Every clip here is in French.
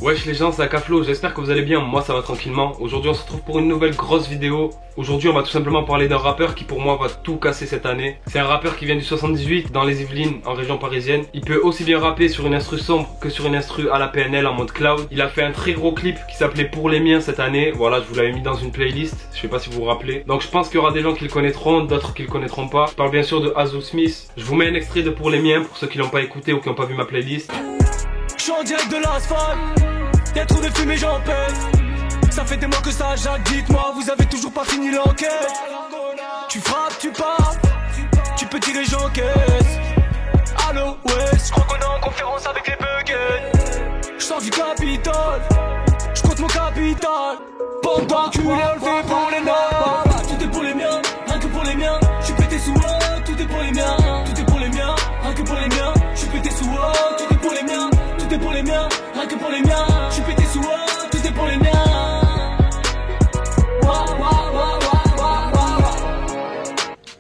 Wesh les gens, c'est Akaflo, j'espère que vous allez bien, moi ça va tranquillement. Aujourd'hui on se retrouve pour une nouvelle grosse vidéo. Aujourd'hui on va tout simplement parler d'un rappeur qui pour moi va tout casser cette année. C'est un rappeur qui vient du 78 dans les Yvelines en région parisienne. Il peut aussi bien rapper sur une instru sombre que sur une instru à la PNL en mode cloud. Il a fait un très gros clip qui s'appelait Pour les miens cette année. Voilà, je vous l'avais mis dans une playlist, je sais pas si vous vous rappelez. Donc je pense qu'il y aura des gens qui le connaîtront, d'autres qui le connaîtront pas. Je parle bien sûr de Azul Smith. Je vous mets un extrait de Pour les miens pour ceux qui l'ont pas écouté ou qui n'ont pas vu ma playlist. Je suis en direct de l'asphalte, y'a trop de fumée, j'en pèse. Ça fait des mois que ça jatte, dites-moi, vous avez toujours pas fini l'enquête. Tu frappes, tu pars, tu peux tirer, j'encaisse. Allo, ouais, je crois qu'on est en conférence avec les buggets. Je sors du Capitole, je compte mon capital. Bande d'enculés, on le fait pour les noirs. Tout est pour les miens, rien que pour les miens. Je suis pété sous un, tout est pour les miens. Tout est pour les miens, rien que pour les miens. Je suis pété sous un, tout est pour les miens. Tout est pour les miens, rien que pour les miens. Je suis pété sous un, tout est pour les miens.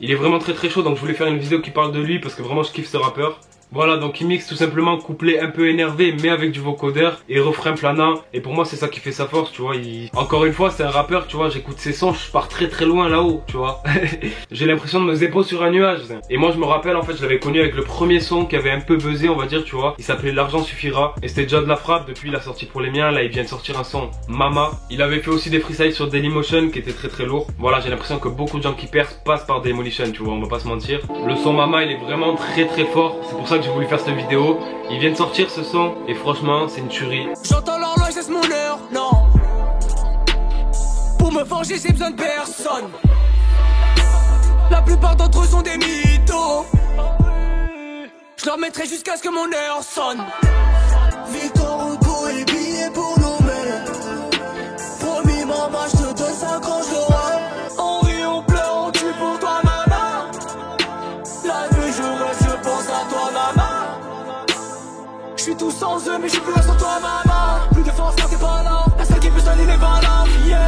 Il est vraiment très chaud, donc je voulais faire une vidéo qui parle de lui parce que vraiment je kiffe ce rappeur. Voilà, donc il mixe tout simplement couplet un peu énervé mais avec du vocodeur et refrain planant. Et pour moi c'est ça qui fait sa force, tu vois. Encore une fois c'est un rappeur, tu vois, j'écoute ses sons, je pars très loin là-haut, tu vois. J'ai l'impression de me zépo sur un nuage. Et moi je me rappelle en fait, je l'avais connu avec le premier son qui avait un peu buzzé on va dire, tu vois. Il s'appelait L'argent suffira et c'était déjà de la frappe. Depuis il a sorti Pour les miens, là il vient de sortir un son Mama. Il avait fait aussi des freestyles sur Dailymotion qui était très lourd. Voilà, j'ai l'impression que beaucoup de gens qui percent passent par Dailymotion, tu vois, on va pas se mentir. Le son Mama il est vraiment très fort, c'est pour ça que j'ai voulu faire cette vidéo. Il vient de sortir ce son et franchement c'est une tuerie. J'entends l'horloge, c'est mon heure, non. Pour me forger j'ai besoin de personne. La plupart d'entre eux sont des mythos. Je leur mettrai jusqu'à ce que mon heure sonne. Victor Hugo et billets pour nos mères. Promis maman, je te donne 5 ans, je l'aurai. On rit, on pleure, on tue pour toi maman. La nuit je rêve, je pense à toi maman. Je suis tout sans eux mais je suis plus là sans toi maman. Plus de force quand t'es pas là. La seule qui peut s'aligner pas là. Yeah.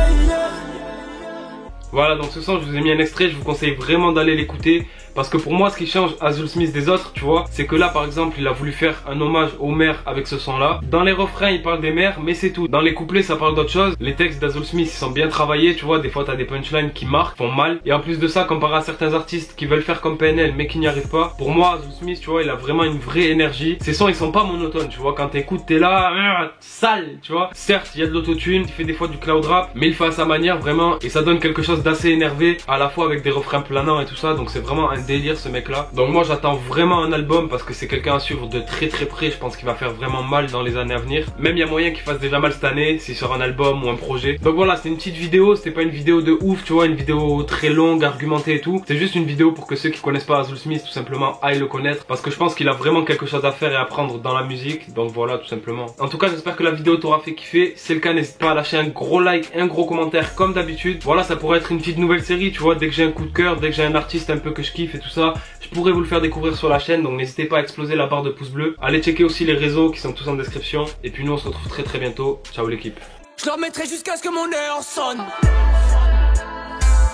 Voilà, donc ce son je vous ai mis un extrait, je vous conseille vraiment d'aller l'écouter. Parce que pour moi ce qui change Azul Smith des autres, tu vois, c'est que là par exemple il a voulu faire un hommage aux mères avec ce son là. Dans les refrains il parle des mères mais c'est tout. Dans les couplets ça parle d'autre chose. Les textes d'Azul Smith ils sont bien travaillés, tu vois, des fois t'as des punchlines qui marquent, font mal. Et en plus de ça, comparé à certains artistes qui veulent faire comme PNL mais qui n'y arrivent pas, pour moi Azul Smith tu vois il a vraiment une vraie énergie. Ces sons ils sont pas monotones, tu vois, quand t'écoutes t'es là, sale, tu vois. Certes il y a de l'autotune, il fait des fois du cloud rap, mais il fait à sa manière vraiment. Et ça donne quelque chose d'assez énervé, à la fois avec des refrains planants et tout ça. Donc c'est vraiment un délire ce mec là. Donc moi j'attends vraiment un album parce que c'est quelqu'un à suivre de très près. Je pense qu'il va faire vraiment mal dans les années à venir. Même il y a moyen qu'il fasse déjà mal cette année s'il sort un album ou un projet. Donc voilà, c'était une petite vidéo, c'était pas une vidéo de ouf, tu vois, une vidéo très longue, argumentée et tout. C'est juste une vidéo pour que ceux qui connaissent pas Azul Smith tout simplement aillent le connaître, parce que je pense qu'il a vraiment quelque chose à faire et à apprendre dans la musique. Donc voilà, tout simplement. En tout cas j'espère que la vidéo t'aura fait kiffer. Si c'est le cas, n'hésite pas à lâcher un gros like, un gros commentaire comme d'habitude. Voilà, ça pourrait être une petite nouvelle série, tu vois. Dès que j'ai un coup de cœur, dès que j'ai un artiste un peu que je kiffe et tout ça, je pourrais vous le faire découvrir sur la chaîne. Donc n'hésitez pas à exploser la barre de pouce bleu. Allez checker aussi les réseaux qui sont tous en description. Et puis nous on se retrouve très bientôt. Ciao l'équipe. Je leur mettrai jusqu'à ce que mon heure sonne.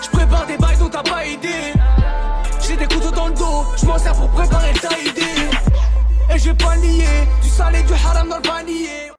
Je prépare des bails dont t'as pas idée. J'ai des couteaux dans le dos, je m'en sers pour préparer ta idée. Et je vais pas nier, du salé, du haram dans le panier.